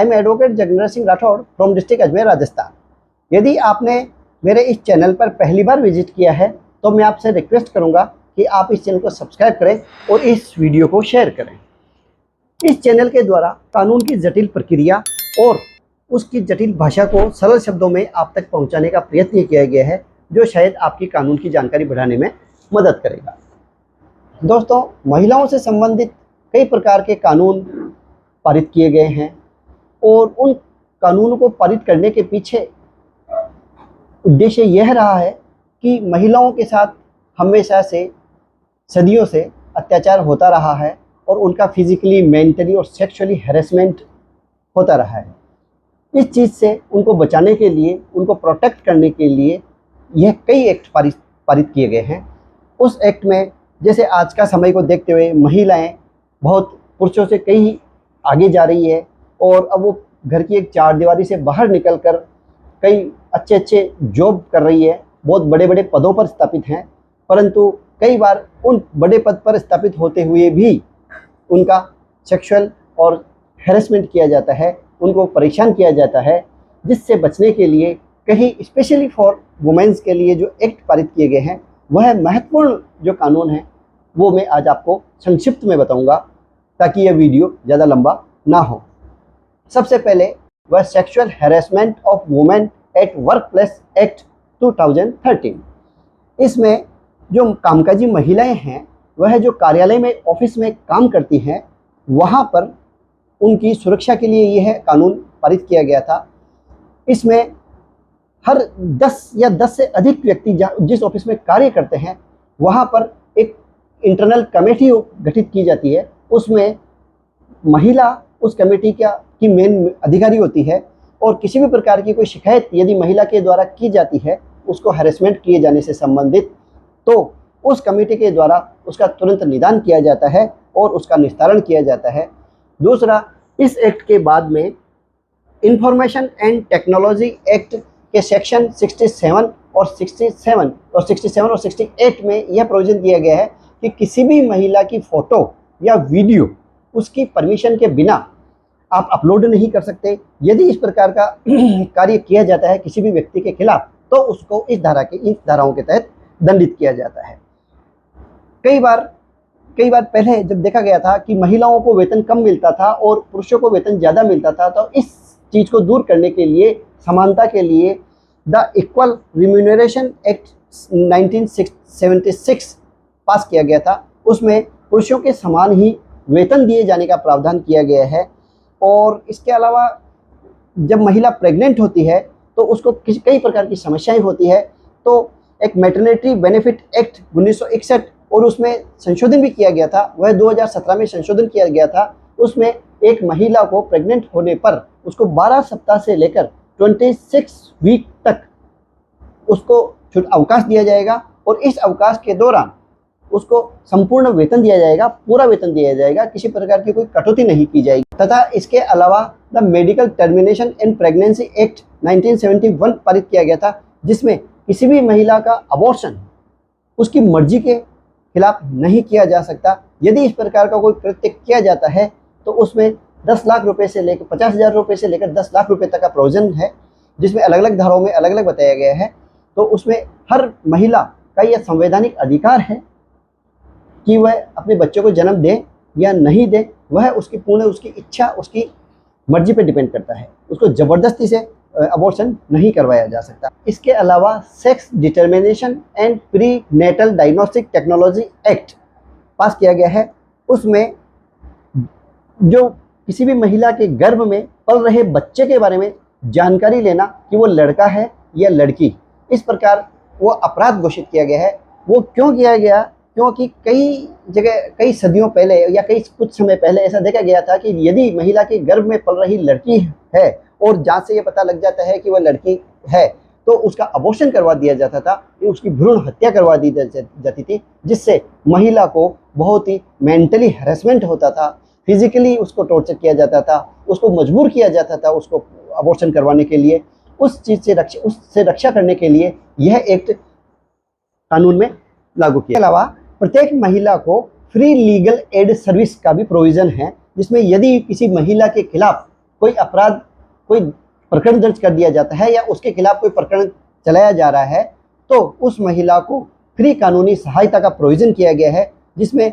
I am advocate Jagnendra Singh Rathore from district Ajmer, Rajasthan. यदि आपने मेरे इस चैनल पर पहली बार विजिट किया है तो मैं आपसे रिक्वेस्ट करूंगा कि आप इस चैनल को सब्सक्राइब करें और इस वीडियो को शेयर करें। इस चैनल के द्वारा कानून की जटिल प्रक्रिया और उसकी जटिल भाषा को सरल शब्दों में आप तक पहुंचाने का प्रयत्न किया गया है, जो शायद आपकी कानून की जानकारी बढ़ाने में मदद करेगा। दोस्तों, महिलाओं से संबंधित कई प्रकार के कानून पारित किए गए हैं और उन कानूनों को पारित करने के पीछे उद्देश्य यह रहा है कि महिलाओं के साथ हमेशा से सदियों से अत्याचार होता रहा है और उनका फिजिकली, मेंटली और सेक्सुअली हैरेसमेंट होता रहा है। इस चीज़ से उनको बचाने के लिए, उनको प्रोटेक्ट करने के लिए यह कई एक्ट पारित किए गए हैं। उस एक्ट में जैसे आज का समय को देखते हुए महिलाएं बहुत पुरुषों से कई आगे जा रही है और अब वो घर की एक चारदीवारी से बाहर निकलकर कई अच्छे जॉब कर रही है, बहुत बड़े बड़े पदों पर स्थापित हैं। परंतु कई बार उन बड़े पद पर स्थापित होते हुए भी उनका सेक्सुअल और हैरेसमेंट किया जाता है, उनको परेशान किया जाता है, जिससे बचने के लिए कहीं स्पेशली फॉर वुमेन्स के लिए जो एक्ट पारित किए गए हैं, वह महत्वपूर्ण जो कानून है वो मैं आज आपको संक्षिप्त में बताऊंगा ताकि यह वीडियो ज़्यादा लंबा ना हो। सबसे पहले वह sexual harassment of women at work place act 2013। इसमें जो कामकाजी महिलाएं हैं, वह जो कार्यालय में, ऑफिस में काम करती हैं, वहाँ पर उनकी सुरक्षा के लिए यह कानून पारित किया गया था। इसमें हर 10 या 10 से अधिक व्यक्ति जिस ऑफिस में कार्य करते हैं, वहाँ पर एक इंटरनल कमेटी गठित की जाती है। उसमें महिला उस कमेटी की मेन अधिकारी होती है और किसी भी प्रकार की कोई शिकायत यदि महिला के द्वारा की जाती है, उसको हैरेसमेंट किए जाने से संबंधित, तो उस कमेटी के द्वारा उसका तुरंत निदान किया जाता है और उसका निस्तारण किया जाता है। दूसरा, इस एक्ट के बाद में इंफॉर्मेशन एंड टेक्नोलॉजी एक्ट के सेक्शन 67 और 68 में यह प्रोविजन किया गया है कि किसी भी महिला की फ़ोटो या वीडियो उसकी परमिशन के बिना आप अपलोड नहीं कर सकते। यदि इस प्रकार का कार्य किया जाता है किसी भी व्यक्ति के खिलाफ, तो उसको इन धाराओं के तहत दंडित किया जाता है। कई बार पहले जब देखा गया था कि महिलाओं को वेतन कम मिलता था और पुरुषों को वेतन ज़्यादा मिलता था, तो इस चीज़ को दूर करने के लिए, समानता के लिए, द इक्वल रिम्यूनरेशन एक्ट 1976 पास किया गया था। उसमें पुरुषों के समान ही वेतन दिए जाने का प्रावधान किया गया है। और इसके अलावा जब महिला प्रेग्नेंट होती है तो उसको कई प्रकार की समस्याएं होती है, तो एक मैटरनिटी बेनिफिट एक्ट 1961 और उसमें संशोधन भी किया गया था, वह 2017 में संशोधन किया गया था। उसमें एक महिला को प्रेग्नेंट होने पर उसको 12 सप्ताह से लेकर 26 वीक तक उसको अवकाश दिया जाएगा और इस अवकाश के दौरान उसको संपूर्ण वेतन दिया जाएगा, पूरा वेतन दिया जाएगा, किसी प्रकार की कोई कटौती नहीं की जाएगी। तथा इसके अलावा the medical termination and pregnancy act 1971 पारित किया गया था, जिसमें किसी भी महिला का अबॉर्शन उसकी मर्जी के खिलाफ नहीं किया जा सकता। यदि इस प्रकार का कोई कृत्य किया जाता है तो उसमें 10 लाख रुपए से लेकर 50,000 रुपये से लेकर 10 लाख रुपए तक का प्रोविजन है, जिसमें अलग अलग धाराओं में अलग अलग बताया गया है। तो उसमें हर महिला का यह संवैधानिक अधिकार है कि वह अपने बच्चों को जन्म दे या नहीं दे, वह उसकी इच्छा, उसकी मर्जी पे डिपेंड करता है। उसको ज़बरदस्ती से अबॉर्शन नहीं करवाया जा सकता। इसके अलावा sex determination and pre natal diagnostic technology act pass किया गया है। उसमें जो किसी भी महिला के गर्भ में पल रहे बच्चे के बारे में जानकारी लेना कि वो लड़का है या लड़की, इस प्रकार वो अपराध घोषित किया गया है। वो क्यों किया गया? क्योंकि कई जगह, कई सदियों पहले या कुछ समय पहले ऐसा देखा गया था कि यदि महिला के गर्भ में पल रही लड़की है और जांच से ये पता लग जाता है कि वह लड़की है, तो उसका अबॉर्शन करवा दिया जाता था, उसकी भ्रूण हत्या करवा दी जाती थी, जिससे महिला को बहुत ही मेंटली हैरेसमेंट होता था, फिजिकली उसको टॉर्चर किया जाता था, उसको मजबूर किया जाता था उसको अबॉर्शन करवाने के लिए। उस चीज़ से उससे रक्षा करने के लिए यह एक्ट कानून में लागू किया। इसके अलावा प्रत्येक महिला को फ्री लीगल एड सर्विस का भी प्रोविज़न है, जिसमें यदि किसी महिला के खिलाफ कोई अपराध, कोई प्रकरण दर्ज कर दिया जाता है या उसके खिलाफ कोई प्रकरण चलाया जा रहा है, तो उस महिला को फ्री कानूनी सहायता का प्रोविजन किया गया है, जिसमें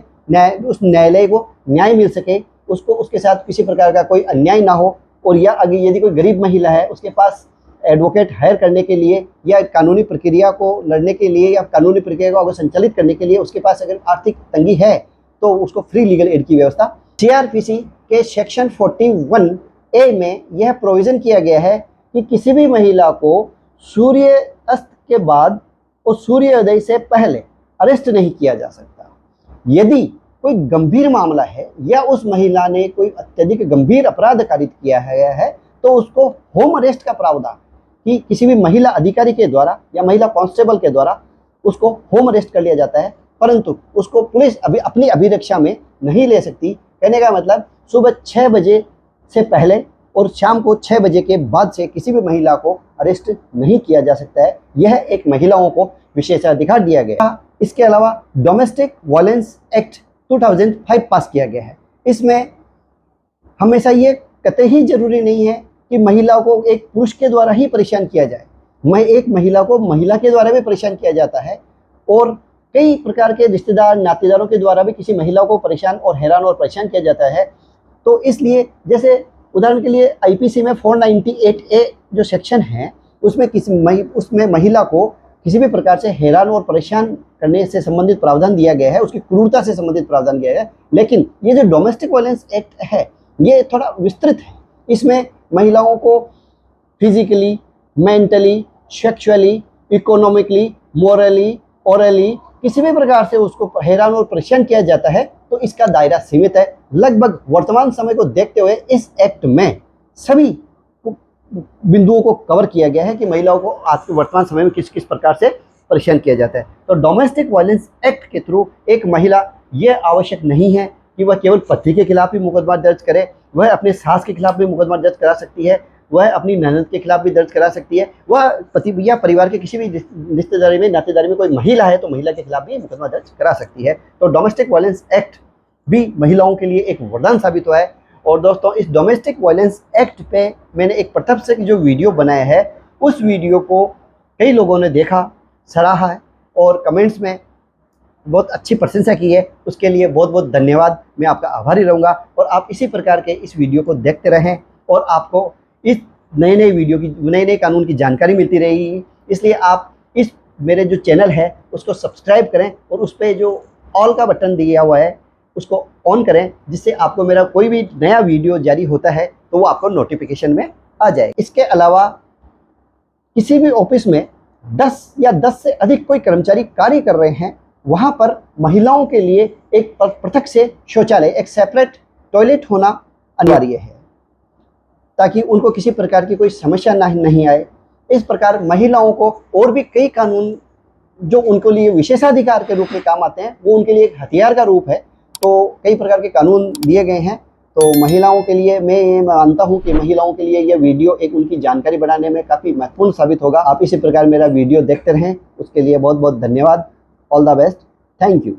उस न्यायालय को न्याय मिल सके, उसको उसके साथ किसी प्रकार का कोई अन्याय ना हो। और या अगर यदि कोई गरीब महिला है, उसके पास एडवोकेट हायर करने के लिए या कानूनी प्रक्रिया को लड़ने के लिए या कानूनी प्रक्रिया को अगर संचालित करने के लिए उसके पास अगर आर्थिक तंगी है, तो उसको फ्री लीगल एड की व्यवस्था सीआरपीसी के सेक्शन 41A में यह प्रोविज़न किया गया है कि किसी भी महिला को सूर्य अस्त के बाद और सूर्योदय से पहले अरेस्ट नहीं किया जा सकता। यदि कोई गंभीर मामला है या उस महिला ने कोई अत्यधिक गंभीर अपराध कारित किया है, तो उसको होम अरेस्ट का प्रावधान कि किसी भी महिला अधिकारी के द्वारा या महिला कांस्टेबल के द्वारा उसको होम अरेस्ट कर लिया जाता है, परंतु उसको पुलिस अपनी अभिरक्षा में नहीं ले सकती। कहने का मतलब सुबह 6 बजे से पहले और शाम को 6 बजे के बाद से किसी भी महिला को अरेस्ट नहीं किया जा सकता है। यह एक महिलाओं को विशेषाधिकार दिया गया। इसके अलावा डोमेस्टिक वायलेंस एक्ट 2005 पास किया गया है। इसमें हमेशा ये कतई जरूरी नहीं है कि महिला को एक पुरुष के द्वारा ही परेशान किया जाए, एक महिला को महिला के द्वारा भी परेशान किया जाता है और कई प्रकार के रिश्तेदार नातेदारों के द्वारा भी किसी महिला को परेशान और हैरान और परेशान किया जाता है। तो इसलिए जैसे उदाहरण के लिए आईपीसी में 498A जो सेक्शन है, उसमें महिला को किसी भी प्रकार से हैरान और परेशान करने से संबंधित प्रावधान दिया गया है, उसकी क्रूरता से संबंधित प्रावधान दिया गया है। लेकिन ये जो डोमेस्टिक वायलेंस एक्ट है, ये थोड़ा विस्तृत है। इसमें महिलाओं को physically, mentally, sexually, economically, morally, orally किसी भी प्रकार से उसको हैरान और परेशान किया जाता है, तो इसका दायरा सीमित है। लगभग वर्तमान समय को देखते हुए इस एक्ट में सभी बिंदुओं को कवर किया गया है कि महिलाओं को आज के वर्तमान समय में किस किस प्रकार से परेशान किया जाता है। तो डोमेस्टिक वायलेंस एक्ट के थ्रू एक महिला, यह आवश्यक नहीं है कि वह केवल पति के खिलाफ ही मुकदमा दर्ज करे, वह अपने सास के खिलाफ भी मुकदमा दर्ज करा सकती है, वह अपनी ननद के खिलाफ भी दर्ज करा सकती है, वह पति या परिवार के किसी भी रिश्तेदारी में, नातेदारी में कोई महिला है तो महिला के खिलाफ भी मुकदमा दर्ज करा सकती है। तो डोमेस्टिक वायलेंस एक्ट भी महिलाओं के लिए एक वरदान साबित हुआ है। और दोस्तों, इस डोमेस्टिक वायलेंस एक्ट पे मैंने एक प्रथम से जो वीडियो बनाया है, उस वीडियो को कई लोगों ने देखा, सराहा है और कमेंट्स में बहुत अच्छी प्रशंसा की है। उसके लिए बहुत बहुत धन्यवाद। मैं आपका आभारी रहूँगा और आप इसी प्रकार के इस वीडियो को देखते रहें और आपको इस नए वीडियो की, नए कानून की जानकारी मिलती रहेगी। इसलिए आप इस मेरे जो चैनल है उसको सब्सक्राइब करें और उस पर जो ऑल का बटन दिया हुआ है उसको ऑन करें, जिससे आपको मेरा कोई भी नया वीडियो जारी होता है तो वो आपको नोटिफिकेशन में आ जाए। इसके अलावा किसी भी ऑफिस में 10 या 10 से अधिक कोई कर्मचारी कार्य कर रहे हैं, वहाँ पर महिलाओं के लिए एक पृथक से शौचालय, एक सेपरेट टॉयलेट होना अनिवार्य है, ताकि उनको किसी प्रकार की कोई समस्या नहीं आए। इस प्रकार महिलाओं को और भी कई कानून जो उनके लिए विशेषाधिकार के रूप में काम आते हैं, वो उनके लिए एक हथियार का रूप है। तो कई प्रकार के कानून दिए गए हैं। तो महिलाओं के लिए मैं ये मानता हूँ कि महिलाओं के लिए यह वीडियो एक उनकी जानकारी बढ़ाने में काफ़ी महत्वपूर्ण साबित होगा। आप इसी प्रकार मेरा वीडियो देखते रहें, उसके लिए बहुत बहुत धन्यवाद। All the best, thank you.